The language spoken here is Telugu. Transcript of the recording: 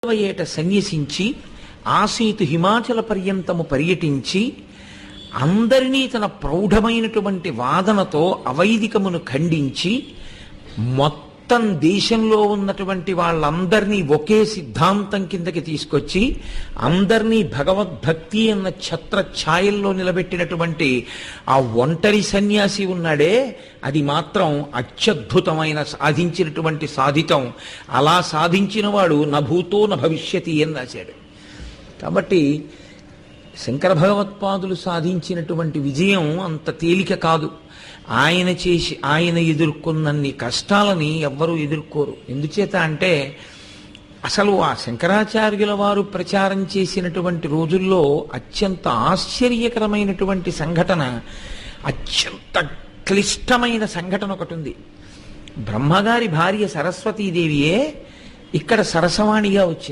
ఏట సన్యసించి ఆసీతు హిమాచల పర్యంతము పర్యటించి అందరినీ తన ప్రౌఢమైనటువంటి వాదనతో అవైదికమును ఖండించి మొత్తం దేశంలో ఉన్నటువంటి వాళ్ళందరినీ ఒకే సిద్ధాంతం కిందకి తీసుకొచ్చి అందరినీ భగవద్భక్తి అన్న ఛత్ర ఛాయల్లో నిలబెట్టినటువంటి ఆ ఒంటరి సన్యాసి ఉన్నాడే, అది మాత్రం అత్యద్భుతమైన సాధించినటువంటి సాధితం. అలా సాధించిన వాడు నభూతో న భవిష్యతి అని రాశాడు. కాబట్టి శంకర భగవత్పాదులు సాధించినటువంటి విజయం అంత తేలిక కాదు. ఆయన ఎదుర్కొన్నన్ని కష్టాలని ఎవ్వరూ ఎదుర్కోరు. ఎందుచేత అంటే అసలు ఆ శంకరాచార్యుల వారు ప్రచారం చేసినటువంటి రోజుల్లో అత్యంత ఆశ్చర్యకరమైనటువంటి సంఘటన, అత్యంత క్లిష్టమైన సంఘటన ఒకటి ఉంది. బ్రహ్మగారి భార్య సరస్వతీదేవియే ఇక్కడ సరసవాణిగా వచ్చింది.